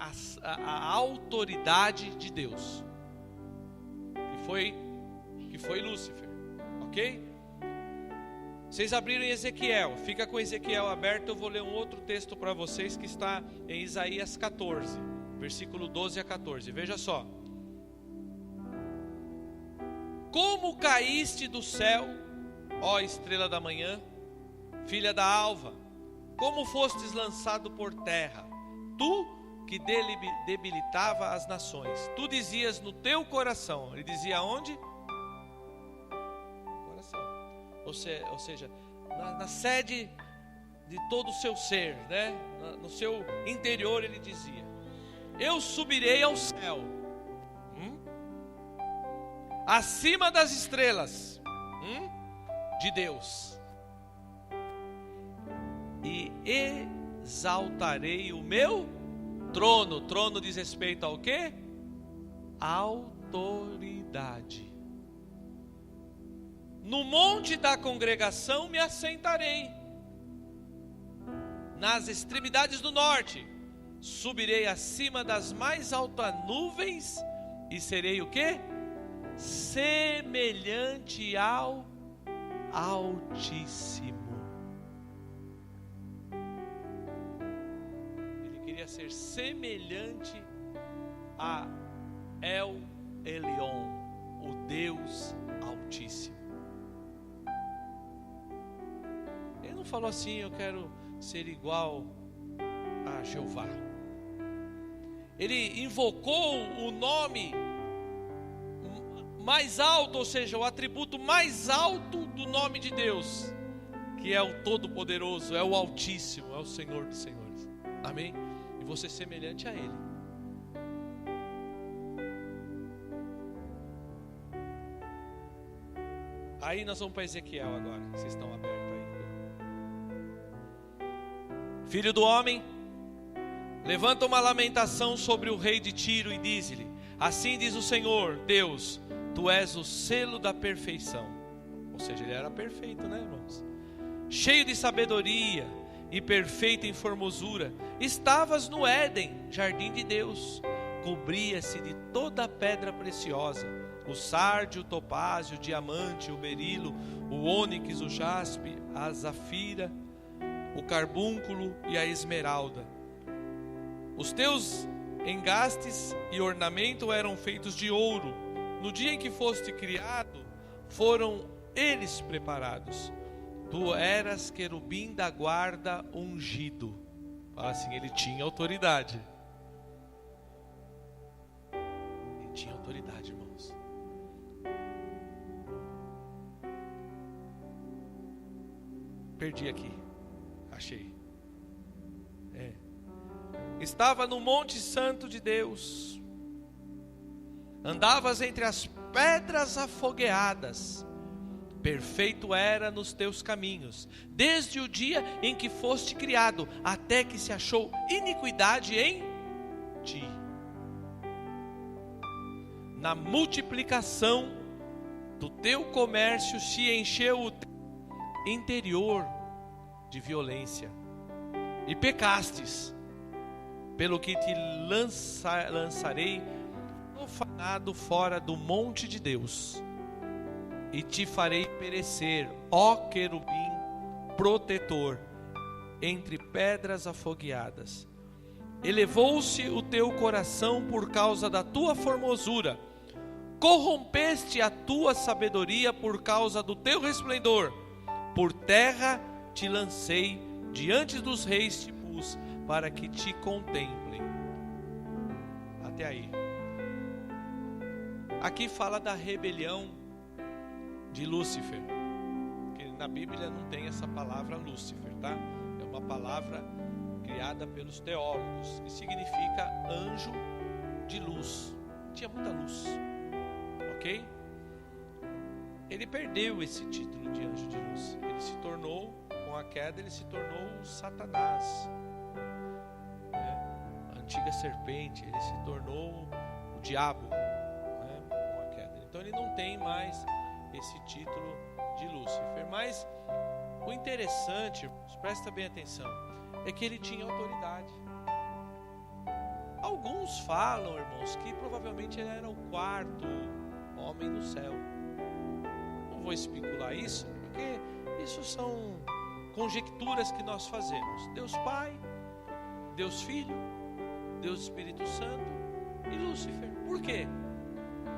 a autoridade de Deus, que foi Lúcifer, ok? Vocês abriram em Ezequiel, fica com Ezequiel aberto, eu vou ler um outro texto para vocês que está em Isaías 14, versículo 12 a 14, veja só. Como caíste do céu, ó estrela da manhã, filha da alva, como fostes lançado por terra, tu que debilitava as nações. Tu dizias no teu coração, ele dizia onde? Coração. Ou seja, na sede de todo o seu ser, né? No seu interior ele dizia: eu subirei ao céu, acima das estrelas de Deus, e exaltarei o meu trono. Trono diz respeito ao quê? Autoridade. No monte da congregação me assentarei, nas extremidades do norte subirei acima das mais altas nuvens e serei o quê? Semelhante ao Altíssimo. Queria ser semelhante a El Elyon, o Deus Altíssimo. Ele não falou assim: eu quero ser igual a Jeová. Ele invocou o nome mais alto, ou seja, o atributo mais alto do nome de Deus, que é o Todo-Poderoso, é o Altíssimo, é o Senhor dos Senhores. Amém? E você semelhante a Ele. Aí nós vamos para Ezequiel agora. Vocês estão abertos aí. Filho do homem, levanta uma lamentação sobre o rei de Tiro e diz-lhe: assim diz o Senhor Deus, tu és o selo da perfeição. Ou seja, ele era perfeito, né, irmãos? Cheio de sabedoria e perfeito em formosura, estavas no Éden, jardim de Deus. Cobria-se de toda a pedra preciosa, o sárdio, o topázio, o diamante, o berilo, o ônix, o jaspe, a zafira, o carbúnculo e a esmeralda. Os teus engastes e ornamento eram feitos de ouro, No dia em que foste criado, foram eles preparados. Tu eras querubim da guarda ungido. Fala assim, ele tinha autoridade. Ele tinha autoridade, irmãos. Perdi aqui. Achei. Estava no Monte Santo de Deus. Andavas entre as pedras afogueadas. Perfeito era nos teus caminhos, desde o dia em que foste criado, até que se achou iniquidade em ti. Na multiplicação do teu comércio se encheu o teu interior de violência, e pecastes, pelo que te lançarei profanado fora do monte de Deus, e te farei perecer, ó querubim protetor, entre pedras afogueadas. Elevou-se o teu coração por causa da tua formosura, corrompeste a tua sabedoria por causa do teu resplendor. Por terra te lancei, diante dos reis te pus, para que te contemplem. Até aí. Aqui fala da rebelião de Lúcifer, que na Bíblia não tem essa palavra Lúcifer, tá? É uma palavra criada pelos teólogos, que significa anjo de luz. Tinha muita luz, ok? Ele perdeu esse título de anjo de luz. Ele se tornou, com a queda, ele se tornou Satanás, a antiga serpente. Ele se tornou o diabo, com a queda. Então ele não tem mais esse título de Lúcifer. Mas o interessante, irmãos, presta bem atenção, é que ele tinha autoridade. Alguns falam, irmãos, que provavelmente ele era o quarto homem no céu. Não vou especular isso, porque isso são conjecturas que nós fazemos. Deus Pai, Deus Filho, Deus Espírito Santo e Lúcifer. Por quê?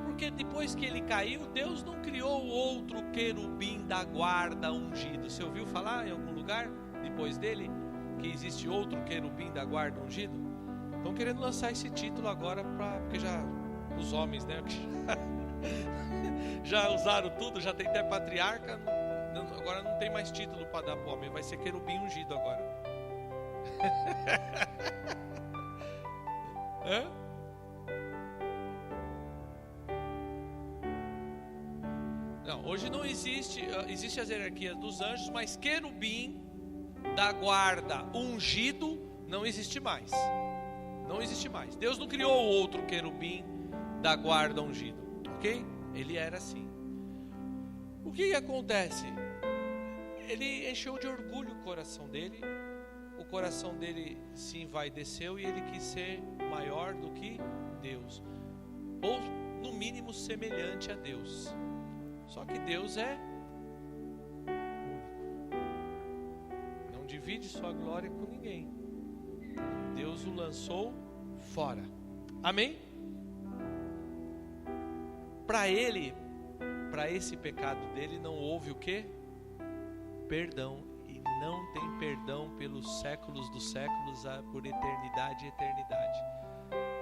Porque depois que ele caiu, Deus não criou outro querubim da guarda ungido. Você ouviu falar em algum lugar, depois dele, que existe outro querubim da guarda ungido? Estão querendo lançar esse título agora, porque já os homens, né, já usaram tudo, já tem até patriarca, agora não tem mais título para dar para o homem, vai ser querubim ungido agora. Não, hoje não existe as hierarquias dos anjos, mas querubim da guarda ungido não existe mais. Não existe mais. Deus não criou outro querubim da guarda ungido, ok? Ele era assim. O que acontece? Ele encheu de orgulho o coração dele. O coração dele se envaideceu e ele quis ser maior do que Deus, ou no mínimo semelhante a Deus. Só que Deus é único, não divide sua glória com ninguém. Deus o lançou fora. Amém? Para ele, para esse pecado dele, não houve o quê? Perdão. E não tem perdão pelos séculos dos séculos, por eternidade e eternidade.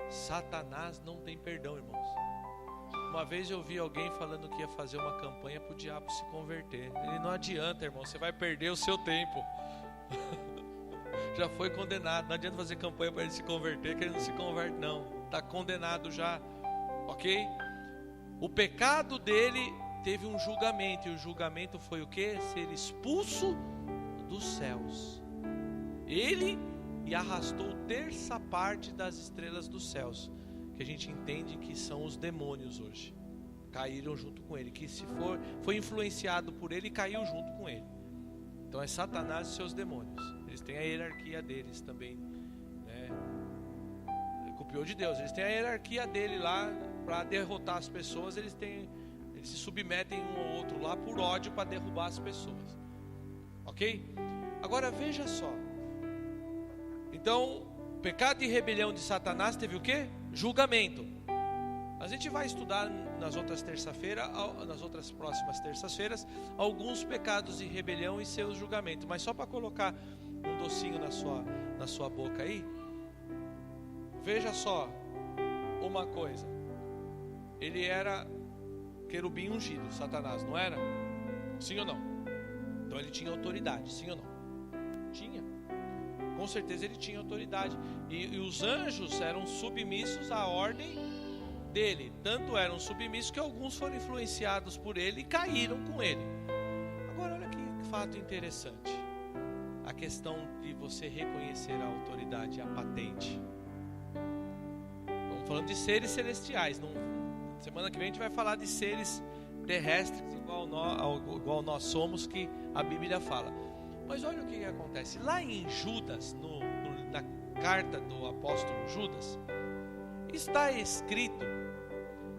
Satanás não tem perdão, irmãos. Uma vez eu vi alguém falando que ia fazer uma campanha para o diabo se converter. Ele não adianta, irmão, você vai perder o seu tempo. Já foi condenado. Não adianta fazer campanha para ele se converter, que ele não se converte, não. Está condenado já, ok? O pecado dele teve um julgamento, e o julgamento foi o quê? Ser expulso dos céus. Ele e arrastou terça parte das estrelas dos céus, que a gente entende que são os demônios hoje. Caíram junto com ele, que se foi influenciado por ele e caiu junto com ele. Então é Satanás e seus demônios. Eles têm a hierarquia deles também, né? Copiou de Deus. Eles têm a hierarquia dele lá para derrotar as pessoas. Eles se submetem um ao outro lá por ódio para derrubar as pessoas. Ok? Agora veja só. Então, pecado e rebelião de Satanás teve o quê? Julgamento. A gente vai estudar nas outras próximas terças-feiras, alguns pecados de rebelião e seus julgamentos. Mas só para colocar um docinho na sua boca aí, veja só uma coisa. Ele era querubim ungido, Satanás, não era? Sim ou não? Então ele tinha autoridade, sim ou não? Tinha. Com certeza ele tinha autoridade. E os anjos eram submissos à ordem dele. Tanto eram submissos que alguns foram influenciados por ele e caíram com ele. Agora olha que fato interessante. A questão de você reconhecer a autoridade, a patente. Estamos falando de seres celestiais. Semana que vem a gente vai falar de seres terrestres igual nós somos, que a Bíblia fala. Mas olha o que acontece. Lá em Judas, na carta do apóstolo Judas, está escrito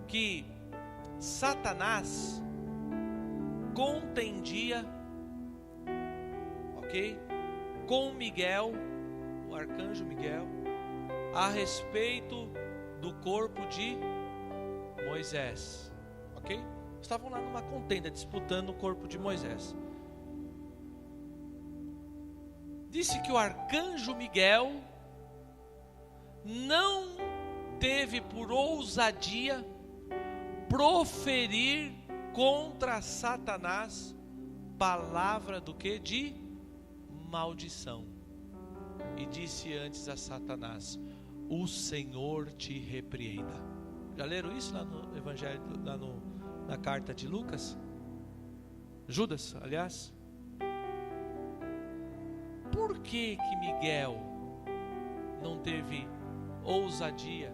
que Satanás contendia, com Miguel, o arcanjo Miguel, a respeito do corpo de Moisés, Estavam lá numa contenda, disputando o corpo de Moisés. Disse que o arcanjo Miguel não teve por ousadia proferir contra Satanás palavra do que? De maldição. E disse antes a Satanás: o Senhor te repreenda. Já leram isso lá no Evangelho, na carta de Lucas? Judas, aliás. Por que Miguel não teve ousadia?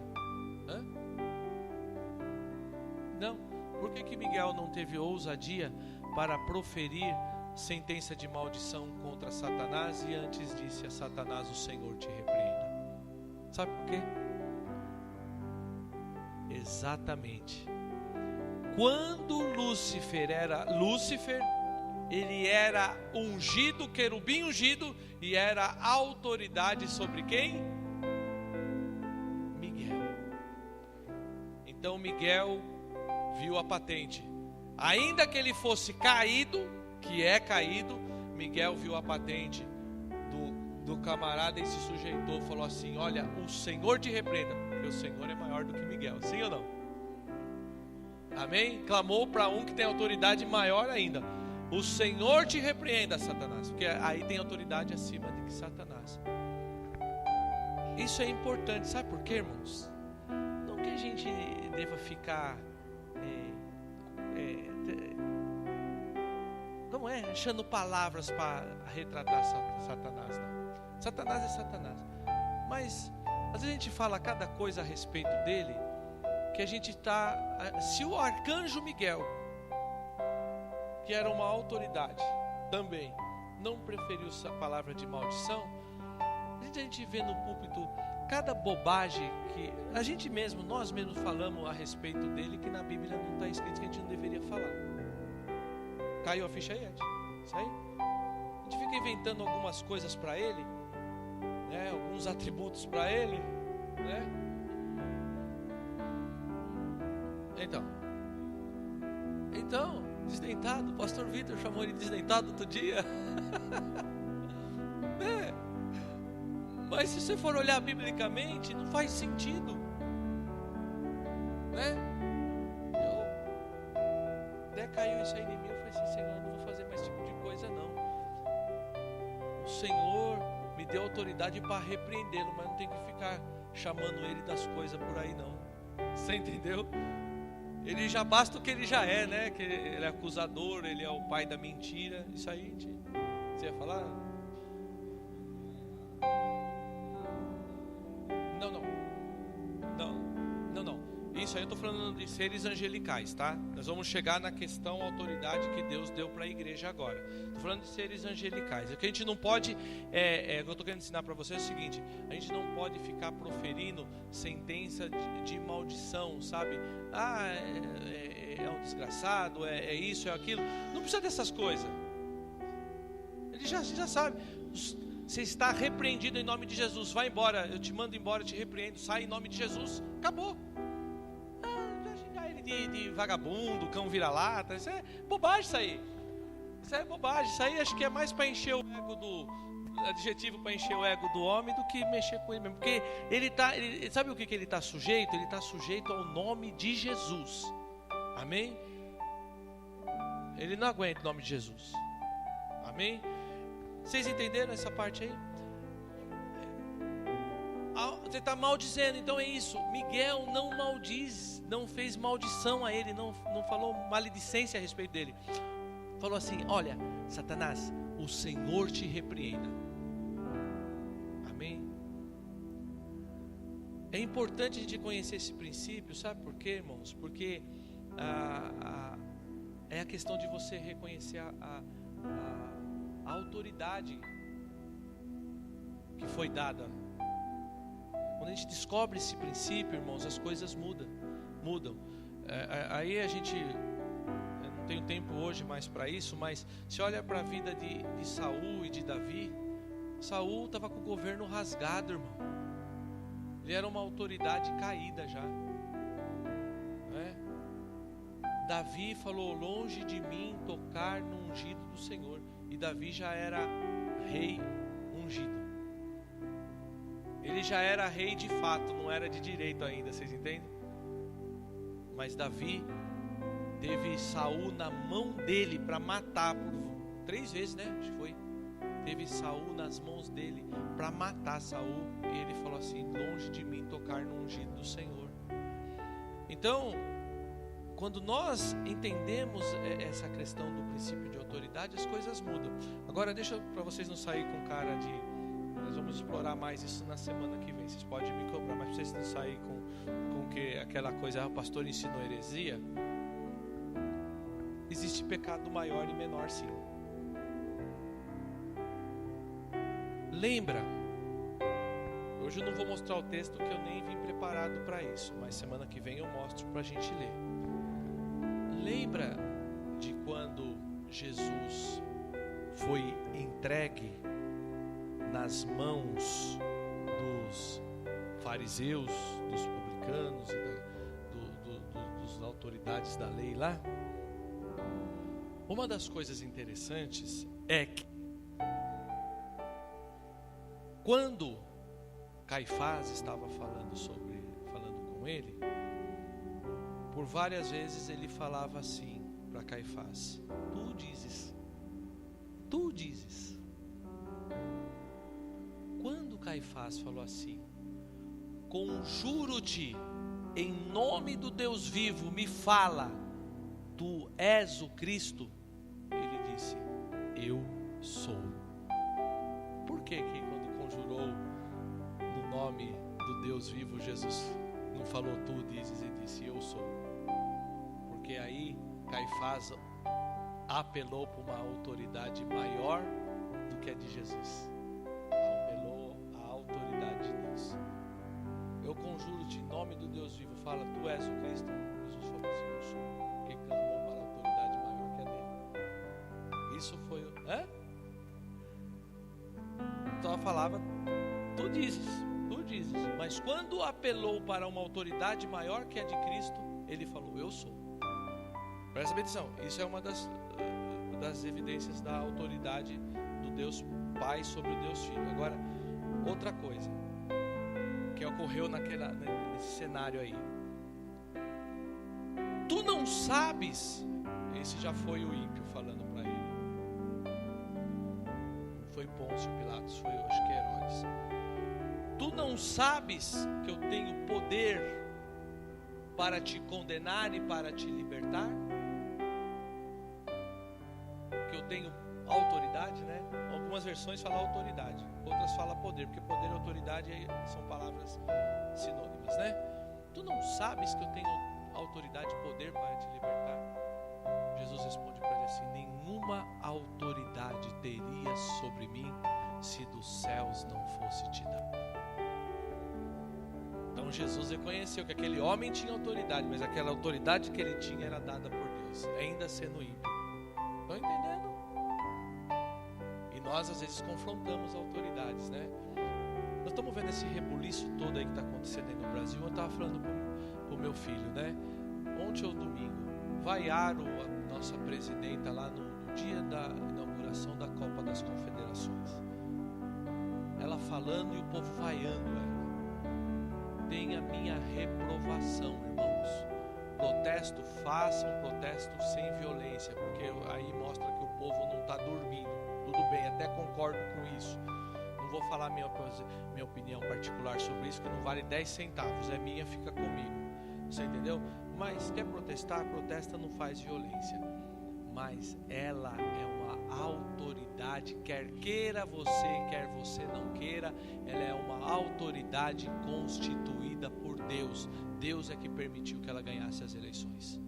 Não. Por que Miguel não teve ousadia para proferir sentença de maldição contra Satanás e antes disse a Satanás: o Senhor te repreenda? Sabe por quê? Exatamente. Quando Lúcifer era Lúcifer, ele era ungido, querubim ungido, e era autoridade sobre quem? Miguel. Então Miguel viu a patente. Ainda que ele fosse caído, que é caído, Miguel viu a patente do camarada e se sujeitou, falou assim: olha, o Senhor te repreenda, porque o Senhor é maior do que Miguel. Sim ou não? Amém? Clamou para um que tem autoridade maior ainda: o Senhor te repreenda, Satanás, porque aí tem autoridade acima de que Satanás. Isso é importante, sabe por quê, irmãos? Não que a gente deva ficar não é achando palavras para retratar Satanás, não. Satanás é Satanás. Mas às vezes a gente fala cada coisa a respeito dele, que a gente está... Se o arcanjo Miguel, que era uma autoridade também, não preferiu essa palavra de maldição, a gente vê no púlpito cada bobagem que a gente mesmo, nós mesmos falamos a respeito dele, que na Bíblia não está escrito, que a gente não deveria falar. Caiu a ficha aí, Ed? Isso aí? A gente fica inventando algumas coisas para ele, né? Alguns atributos para ele, né? Então, desdentado, o pastor Vitor chamou ele de desdentado outro dia. Mas se você for olhar biblicamente, não faz sentido, né? Até caiu isso aí em mim, eu falei assim: Senhor, eu não vou fazer mais esse tipo de coisa não. O Senhor me deu autoridade para repreendê-lo, mas não tem que ficar chamando ele das coisas por aí não. Você entendeu? Ele já basta o que ele já é, né? Que ele é acusador, ele é o pai da mentira. Isso aí, você ia falar? Não. Isso aí eu estou falando de seres angelicais, tá? Nós vamos chegar na questão autoridade que Deus deu para a igreja agora. Estou falando de seres angelicais. O que a gente não pode, o que eu estou querendo ensinar para vocês é o seguinte: a gente não pode ficar proferindo sentença de maldição, sabe? É um desgraçado, é isso, é aquilo. Não precisa dessas coisas. Ele já sabe. Você está repreendido em nome de Jesus. Vai embora, eu te mando embora, eu te repreendo. Sai em nome de Jesus. Acabou. de vagabundo, cão vira-lata. Isso é bobagem isso aí. Isso é bobagem. Isso aí acho que é mais para encher o ego adjetivo para encher o ego do homem do que mexer com ele mesmo. Porque sabe o que ele está sujeito? Ele está sujeito ao nome de Jesus. Amém? Ele não aguenta o nome de Jesus. Amém? Vocês entenderam essa parte aí? Você está maldizendo, então é isso. Miguel não maldiz, não fez maldição a ele, não falou maledicência a respeito dele. Falou assim: olha, Satanás, o Senhor te repreenda. Amém? É importante a gente conhecer esse princípio, sabe por quê, irmãos? Porque é a questão de você reconhecer a autoridade que foi dada. Quando a gente descobre esse princípio, irmãos, as coisas mudam. Aí a gente, eu não tenho tempo hoje mais para isso, mas se olha para a vida de Saul e de Davi, Saul estava com o governo rasgado, irmão. Ele era uma autoridade caída já. Davi falou: longe de mim tocar no ungido do Senhor. E Davi já era rei ungido. Ele já era rei de fato, não era de direito ainda, vocês entendem? Mas Davi teve Saul na mão dele para matar por 3 vezes, né? Acho que foi. Teve Saul nas mãos dele para matar Saul. E ele falou assim: longe de mim tocar no ungido do Senhor. Então, quando nós entendemos essa questão do princípio de autoridade, as coisas mudam. Agora deixa para vocês não sair com cara de... Nós vamos explorar mais isso na semana que vem. Vocês podem me cobrar, mas vocês não sair com que aquela coisa, o pastor ensinou heresia. Existe pecado maior e menor, sim. Lembra? Hoje eu não vou mostrar o texto, que eu nem vim preparado para isso, mas semana que vem eu mostro para a gente ler. Lembra de quando Jesus foi entregue nas mãos dos fariseus, dos publicanos e das autoridades da lei lá? Uma das coisas interessantes é que quando Caifás estava falando com ele, por várias vezes ele falava assim para Caifás: tu dizes. Quando Caifás falou assim: conjuro-te em nome do Deus vivo, me fala, tu és o Cristo? Ele disse: eu sou. Por que quando conjurou no nome do Deus vivo, Jesus não falou tu dizes e disse eu sou? Porque aí Caifás apelou para uma autoridade maior do que a de Jesus. Apelou à autoridade de Deus. Eu conjuro-te em nome do Deus vivo, fala, tu és o Cristo. Jesus falou assim: eu sou. Porque clamou para a autoridade maior que a dele. Isso foi Então ela falava, tu dizes. Mas quando apelou para uma autoridade maior que a de Cristo, ele falou, eu sou. Presta atenção, isso é uma das evidências da autoridade do Deus Pai sobre o Deus Filho. Agora, outra coisa que ocorreu nesse cenário aí. Tu não sabes, esse já foi o ímpio falando para ele. Foi Pôncio Pilatos, foi acho que Herodes. Tu não sabes que eu tenho poder para te condenar e para te libertar? Que eu tenho autoridade, né? Algumas versões falam autoridade, outras falam poder, porque poder e autoridade são palavras sinônimas, né? Tu não sabes que eu tenho autoridade e poder para te libertar? Jesus responde para ele assim: nenhuma autoridade teria sobre mim se dos céus não fosse te dada. Então Jesus reconheceu que aquele homem tinha autoridade, mas aquela autoridade que ele tinha era dada por Deus, ainda sendo ímpio. Estão entendendo? E nós às vezes confrontamos autoridades, né? Nós estamos vendo esse rebuliço todo aí que está acontecendo aí no Brasil. Eu estava falando para o meu filho, né? ontem ou domingo, vaiaram a nossa presidenta lá no dia da inauguração da Copa das Confederações. Ela falando e o povo vaiando ela. Tem a minha reprovação, irmãos. Protesto, façam protesto sem violência, porque aí mostra que o povo não está dormindo. Tudo bem, até concordo com isso. Não vou falar minha opinião particular sobre isso, que não vale 10 centavos, é minha, fica comigo. Você entendeu? Mas quer protestar? Protesta, não faz violência. Mas ela é uma autoridade, quer queira você, quer você não queira, ela é uma autoridade constituída por Deus. Deus é que permitiu que ela ganhasse as eleições.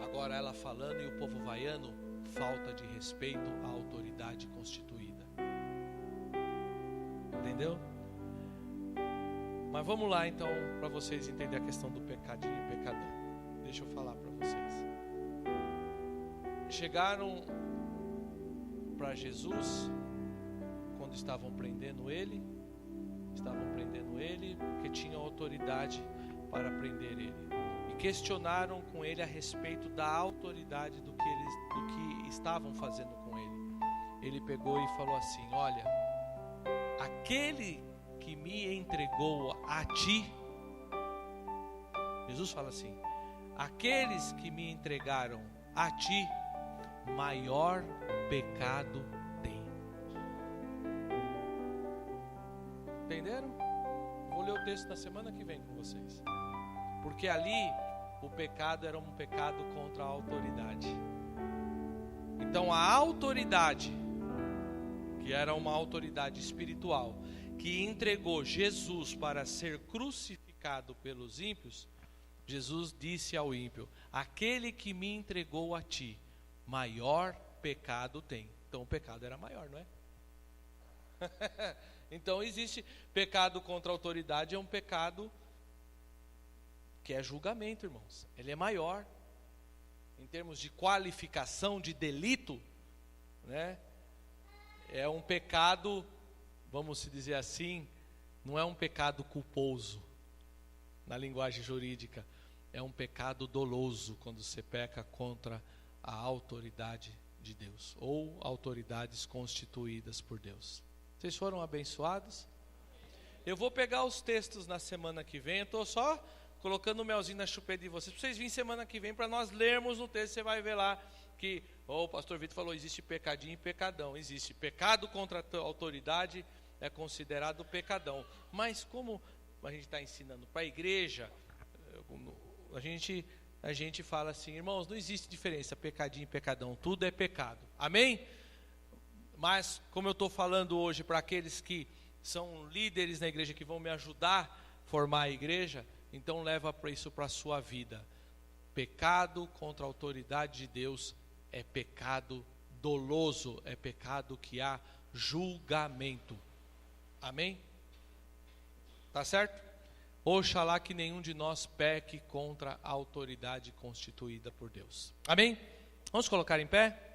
Agora ela falando e o povo vaiando, falta de respeito à autoridade constituída. Entendeu? Mas vamos lá então, para vocês entenderem a questão do pecadinho e pecadão. Deixa eu falar para vocês. Chegaram para Jesus quando estavam prendendo ele porque tinham autoridade para prender ele, e questionaram com ele a respeito da autoridade do que estavam fazendo com ele. Ele pegou e falou assim: olha, aquele que me entregou a ti, Jesus fala assim, aqueles que me entregaram a ti, maior pecado tem. Entenderam? Vou ler o texto na semana que vem com vocês. Porque ali o pecado era um pecado contra a autoridade. Então a autoridade, que era uma autoridade espiritual, que entregou Jesus para ser crucificado pelos ímpios, Jesus disse ao ímpio: aquele que me entregou a ti, maior pecado tem. Então o pecado era maior, não é? Então existe pecado contra a autoridade, é um pecado que é julgamento, irmãos. Ele é maior em termos de qualificação de delito, né? É um pecado, vamos dizer assim, não é um pecado culposo na linguagem jurídica, é um pecado doloso quando você peca contra a autoridade de Deus, ou autoridades constituídas por Deus. Vocês foram abençoados? Eu vou pegar os textos na semana que vem, eu estou só colocando o melzinho na chupeta de vocês, para vocês virem semana que vem, para nós lermos no texto. Você vai ver lá que o pastor Vitor falou, existe pecadinho e pecadão. Existe pecado contra a autoridade, é considerado pecadão. Mas como a gente está ensinando para a igreja, a gente fala assim, irmãos, não existe diferença, pecadinho e pecadão, tudo é pecado. Amém? Mas como eu estou falando hoje para aqueles que são líderes na igreja, que vão me ajudar a formar a igreja, então leva isso para a sua vida. Pecado contra a autoridade de Deus é pecado doloso, é pecado que há julgamento. Amém? Tá certo? Oxalá que nenhum de nós peque contra a autoridade constituída por Deus. Amém? Vamos colocar em pé?